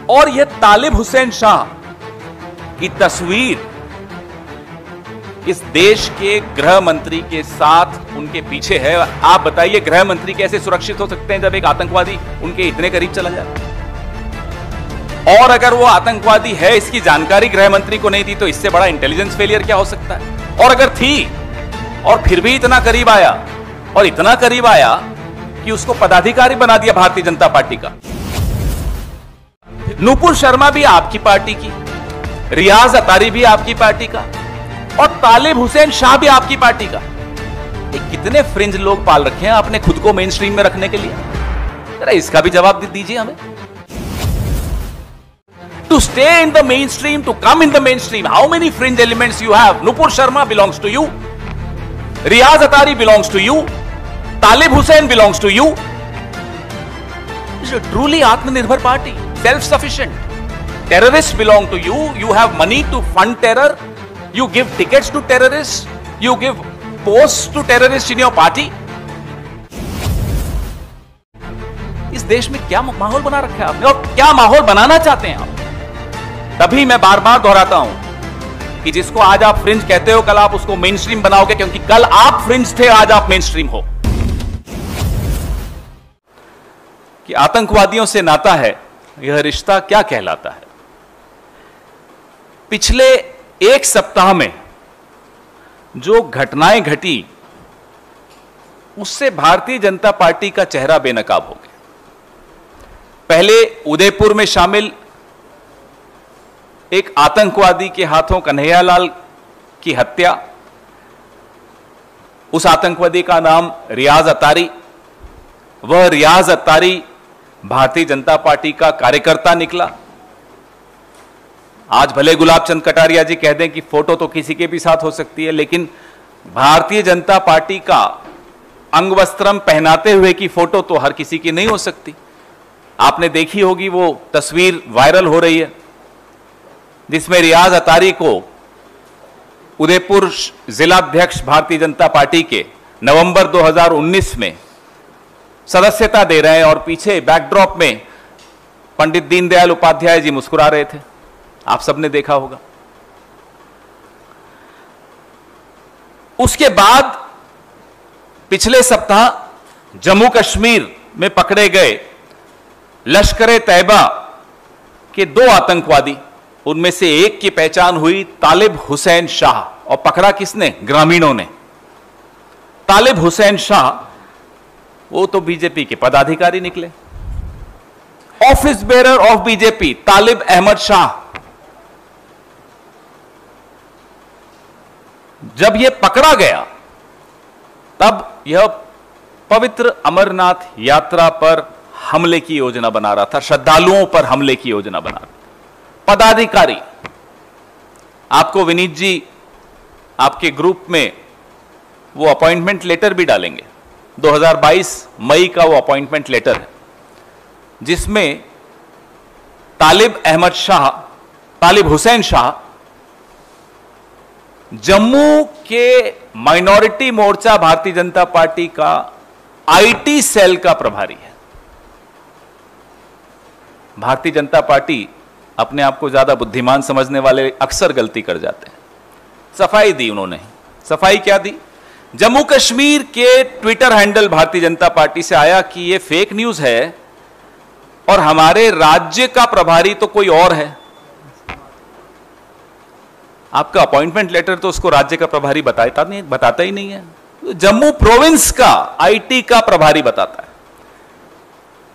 और यह तालिब हुसैन शाह की तस्वीर इस देश के गृह मंत्री के साथ उनके पीछे है। आप बताइए, गृह मंत्री कैसे सुरक्षित हो सकते हैं जब एक आतंकवादी उनके इतने करीब चला जाए? और अगर वो आतंकवादी है, इसकी जानकारी गृह मंत्री को नहीं थी, तो इससे बड़ा इंटेलिजेंस फेलियर क्या हो सकता है? और अगर थी और फिर भी इतना करीब आया, और इतना करीब आया कि उसको पदाधिकारी बना दिया भारतीय जनता पार्टी का। नुपुर शर्मा भी आपकी पार्टी की, रियाज अतारी भी आपकी पार्टी का, और तालिब हुसैन शाह भी आपकी पार्टी का। ये कितने फ्रिंज लोग पाल रखे हैं आपने खुद को मेन स्ट्रीम में रखने के लिए? जरा इसका भी जवाब दीजिए हमें। To stay in the mainstream, to come in the mainstream, how many fringe elements you have? Nupur Sharma belongs to you. Riyaz Atari belongs to you. Talib Hussain belongs to you. It's a truly Atmanirbhar party, self-sufficient. Terrorists belong to you. You have money to fund terror. You give tickets to terrorists. You give posts to terrorists in your party. इस देश में क्या माहौल बना रखा है आपने, और क्या माहौल बनाना चाहते हैं आप? तभी मैं बार बार दोहराता हूं कि जिसको आज आप फ्रिंज कहते हो, कल आप उसको मेन स्ट्रीम बनाओगे, क्योंकि कल आप फ्रिंज थे, आज आप मेन स्ट्रीम हो। कि आतंकवादियों से नाता है, यह रिश्ता क्या कहलाता है? पिछले एक सप्ताह में जो घटनाएं घटी, उससे भारतीय जनता पार्टी का चेहरा बेनकाब हो गया। पहले उदयपुर में शामिल एक आतंकवादी के हाथों कन्हैयालाल की हत्या, उस आतंकवादी का नाम रियाज अतारी। वह रियाज अतारी भारतीय जनता पार्टी का कार्यकर्ता निकला। आज भले गुलाब चंद कटारिया जी कह दें कि फोटो तो किसी के भी साथ हो सकती है, लेकिन भारतीय जनता पार्टी का अंगवस्त्रम पहनाते हुए की फोटो तो हर किसी की नहीं हो सकती। आपने देखी होगी, वो तस्वीर वायरल हो रही है जिसमें रियाज अतारी को उदयपुर जिलाध्यक्ष भारतीय जनता पार्टी के नवंबर 2019 में सदस्यता दे रहे हैं, और पीछे बैकड्रॉप में पंडित दीनदयाल उपाध्याय जी मुस्कुरा रहे थे। आप सबने देखा होगा। उसके बाद पिछले सप्ताह जम्मू कश्मीर में पकड़े गए लश्कर-ए-तैयबा के 2 आतंकवादी, उनमें से एक की पहचान हुई तालिब हुसैन शाह, और पकड़ा किसने? ग्रामीणों ने। तालिब हुसैन शाह वो तो बीजेपी के पदाधिकारी निकले। ऑफिस बेरर ऑफ बीजेपी तालिब अहमद शाह, जब यह पकड़ा गया तब यह पवित्र अमरनाथ यात्रा पर हमले की योजना बना रहा था, श्रद्धालुओं पर हमले की योजना बना रहा था। पदाधिकारी, आपको विनीत जी आपके ग्रुप में वो अपॉइंटमेंट लेटर भी डालेंगे। 2022 मई का वो अपॉइंटमेंट लेटर है जिसमें तालिब हुसैन शाह जम्मू के माइनॉरिटी मोर्चा भारतीय जनता पार्टी का आईटी सेल का प्रभारी है। भारतीय जनता पार्टी अपने आप को ज्यादा बुद्धिमान समझने वाले अक्सर गलती कर जाते हैं। सफाई दी उन्होंने। सफाई क्या दी? जम्मू कश्मीर के Twitter handle Bharatiya Janata party से आया कि यह फेक न्यूज है और हमारे राज्य का प्रभारी तो कोई और है। आपका अपॉइंटमेंट लेटर तो उसको राज्य का प्रभारी बताता ही नहीं है। जम्मू प्रोविंस का आईटी का प्रभारी बताता है,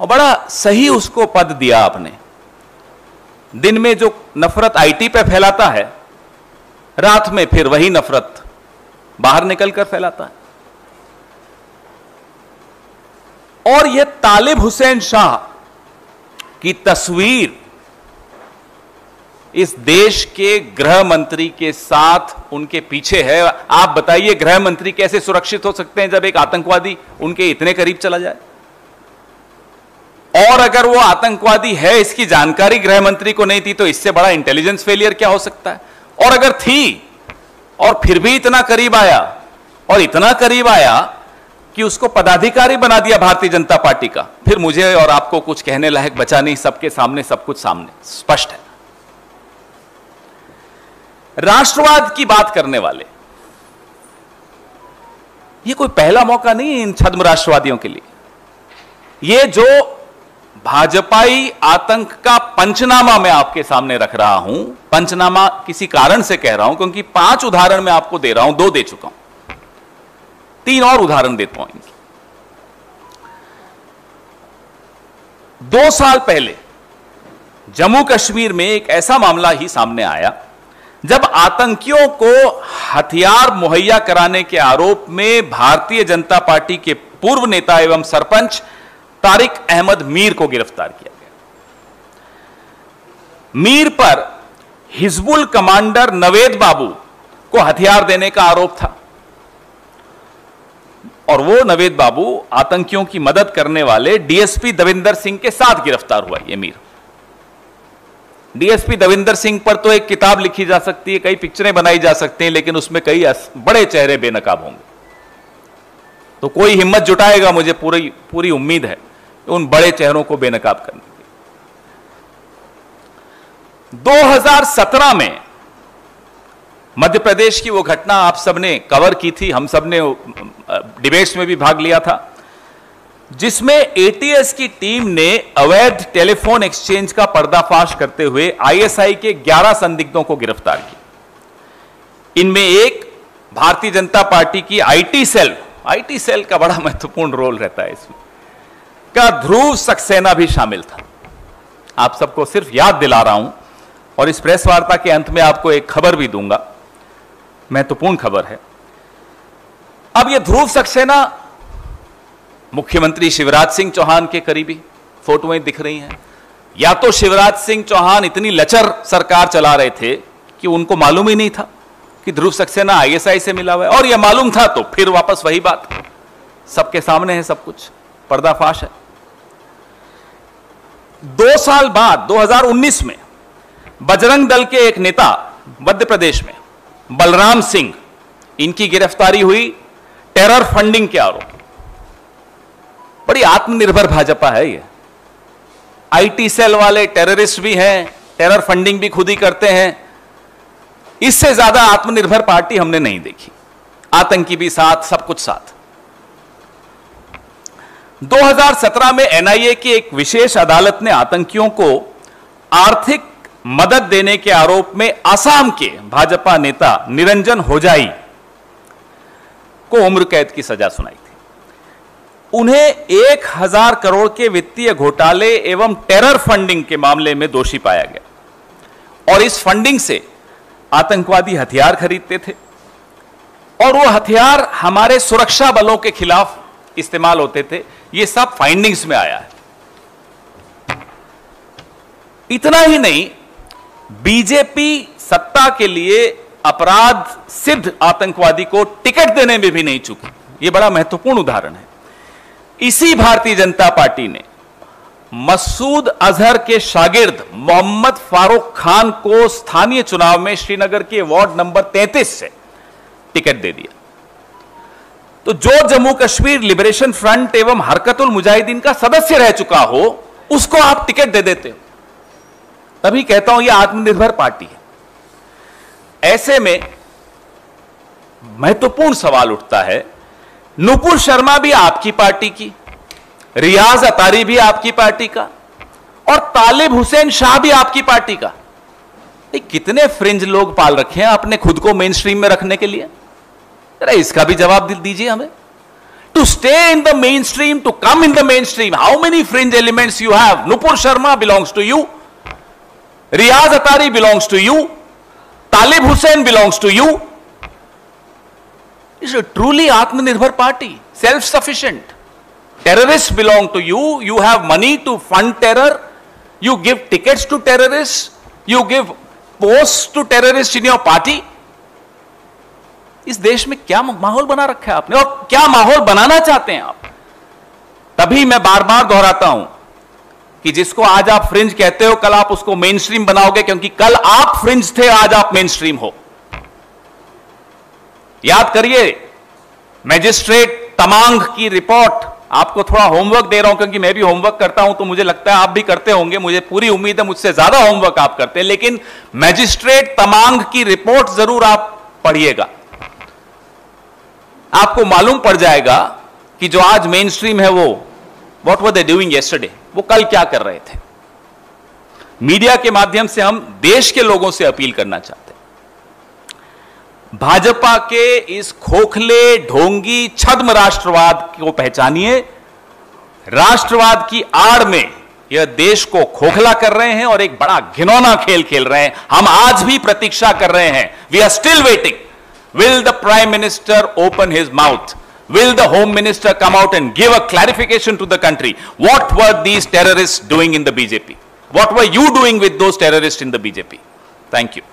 और बड़ा सही उसको पद दिया आपने। दिन में जो नफरत आईटी पे फैलाता है, रात में फिर वही नफरत बाहर निकलकर फैलाता है। और यह तालिब हुसैन शाह की तस्वीर इस देश के गृह मंत्री के साथ उनके पीछे है। आप बताइए, गृह मंत्री कैसे सुरक्षित हो सकते हैं जब एक आतंकवादी उनके इतने करीब चला जाए? और अगर वो आतंकवादी है, इसकी जानकारी गृह मंत्री को नहीं थी, तो इससे बड़ा इंटेलिजेंस फेलियर क्या हो सकता है? और अगर थी और फिर भी इतना करीब आया, और इतना करीब आया कि उसको पदाधिकारी बना दिया भारतीय जनता पार्टी का, फिर मुझे और आपको कुछ कहने लायक बचा नहीं। सबके सामने सब कुछ सामने स्पष्ट है। राष्ट्रवाद की बात करने वाले, यह कोई पहला मौका नहीं है इन छद्म राष्ट्रवादियों के लिए। यह जो भाजपाई आतंक का पंचनामा मैं आपके सामने रख रहा हूं, पंचनामा किसी कारण से कह रहा हूं क्योंकि 5 उदाहरण मैं आपको दे रहा हूं, 2 दे चुका हूं, 3 और उदाहरण देता हूं इनकी। 2 साल पहले जम्मू कश्मीर में एक ऐसा मामला ही सामने आया जब आतंकियों को हथियार मुहैया कराने के आरोप में भारतीय जनता पार्टी के पूर्व नेता एवं सरपंच तारिक अहमद मीर को गिरफ्तार किया गया। मीर पर हिजबुल कमांडर नवेद बाबू को हथियार देने का आरोप था और वो नवेद बाबू आतंकियों की मदद करने वाले डीएसपी दविंदर सिंह के साथ गिरफ्तार हुआ। ये मीर, डीएसपी दविंदर सिंह पर तो एक किताब लिखी जा सकती है, कई पिक्चरें बनाई जा सकती हैं, लेकिन उसमें कई बड़े चेहरे बेनकाब होंगे। तो कोई हिम्मत जुटाएगा, मुझे पूरी उम्मीद है उन बड़े चेहरों को बेनकाब करने की। 2017 में मध्य प्रदेश की वो घटना आप सबने कवर की थी, हम सबने डिबेट्स में भी भाग लिया था, जिसमें एटीएस की टीम ने अवैध टेलीफोन एक्सचेंज का पर्दाफाश करते हुए आईएसआई के 11 संदिग्धों को गिरफ्तार किया। इनमें एक भारतीय जनता पार्टी की आईटी सेल का बड़ा महत्वपूर्ण रोल रहता है इसमें, का ध्रुव सक्सेना भी शामिल था। आप सबको सिर्फ याद दिला रहा हूं और इस प्रेस वार्ता के अंत में आपको एक खबर भी दूंगा, महत्वपूर्ण खबर है। अब यह ध्रुव सक्सेना मुख्यमंत्री शिवराज सिंह चौहान के करीबी, फोटोएं दिख रही हैं। या तो शिवराज सिंह चौहान इतनी लचर सरकार चला रहे थे कि उनको मालूम ही नहीं था कि ध्रुव सक्सेना आईएसआई से मिला हुआ है, और यह मालूम था तो फिर वापस वही बात, सबके सामने है, सब कुछ पर्दाफाश है। 2 साल बाद 2019 में बजरंग दल के एक नेता मध्य प्रदेश में बलराम सिंह, इनकी गिरफ्तारी हुई टेरर फंडिंग के आरोप। बड़ी आत्मनिर्भर भाजपा है ये। आईटी सेल वाले टेररिस्ट भी हैं, टेरर फंडिंग भी खुद ही करते हैं। इससे ज्यादा आत्मनिर्भर पार्टी हमने नहीं देखी। आतंकी भी साथ, सब कुछ साथ। 2017 में एनआईए की एक विशेष अदालत ने आतंकियों को आर्थिक मदद देने के आरोप में असम के भाजपा नेता निरंजन होजाई को उम्र कैद की सजा सुनाई थी। उन्हें 1000 करोड़ के वित्तीय घोटाले एवं टेरर फंडिंग के मामले में दोषी पाया गया और इस फंडिंग से आतंकवादी हथियार खरीदते थे और वो हथियार हमारे सुरक्षा बलों के खिलाफ इस्तेमाल होते थे। ये सब फाइंडिंग्स में आया है। इतना ही नहीं, बीजेपी सत्ता के लिए अपराध सिद्ध आतंकवादी को टिकट देने में भी नहीं चूकी। यह बड़ा महत्वपूर्ण उदाहरण है। इसी भारतीय जनता पार्टी ने मसूद अजहर के शागिर्द मोहम्मद फारूक खान को स्थानीय चुनाव में श्रीनगर के वार्ड नंबर 33 से टिकट दे दिया। तो जो जम्मू कश्मीर लिबरेशन फ्रंट एवं हरकतुल मुजाहिदीन का सदस्य रह चुका हो, उसको आप टिकट दे देते हो। तभी कहता हूं यह आत्मनिर्भर पार्टी है। ऐसे में महत्वपूर्ण सवाल उठता है, नुपुर शर्मा भी आपकी पार्टी की, रियाज अतारी भी आपकी पार्टी का और तालिब हुसैन शाह भी आपकी पार्टी का। कितने फ्रिंज लोग पाल रखे हैं आपने खुद को मेन स्ट्रीम में रखने के लिए? जरा इसका भी जवाब दीजिए हमें। To stay in the mainstream, to come in the mainstream, how many fringe elements you have? Nupur Sharma belongs to you, Riyaz Attari belongs to you, Talib Hussain belongs to you. It's a truly Atmanirbhar party, self-sufficient. Terrorists belong to you. You have money to fund terror. You give tickets to terrorists. You give posts to terrorists in your party. इस देश में क्या माहौल बना रखा है आपने और क्या माहौल बनाना चाहते हैं आप? तभी मैं बार बार दोहराता हूं कि जिसको आज आप फ्रिंज कहते हो, कल आप उसको मेन स्ट्रीम बनाओगे, क्योंकि कल आप फ्रिंज थे, आज आप मेन स्ट्रीम हो। याद करिए, मैजिस्ट्रेट तमांग की रिपोर्ट, आपको थोड़ा होमवर्क दे रहा हूं क्योंकि मैं भी होमवर्क करता हूं, तो मुझे लगता है आप भी करते होंगे, मुझे पूरी उम्मीद है मुझसे ज्यादा होमवर्क आप करते हैं, लेकिन मैजिस्ट्रेट तमांग की रिपोर्ट जरूर आप पढ़िएगा। आपको मालूम पड़ जाएगा कि जो आज मेन स्ट्रीम है वो what were they doing yesterday, वो कल क्या कर रहे थे। मीडिया के माध्यम से हम देश के लोगों से अपील करना चाहते हैं, भाजपा के इस खोखले, ढोंगी, छद्म राष्ट्रवाद को पहचानिए। राष्ट्रवाद की आड़ में यह देश को खोखला कर रहे हैं और एक बड़ा घिनौना खेल खेल रहे हैं। हम आज भी प्रतीक्षा कर रहे हैं, we are still waiting. Will the prime minister open his mouth? Will the Home Minister come out and give a clarification to the country? What were these terrorists doing in the BJP? What were you doing with those terrorists in the BJP? Thank you.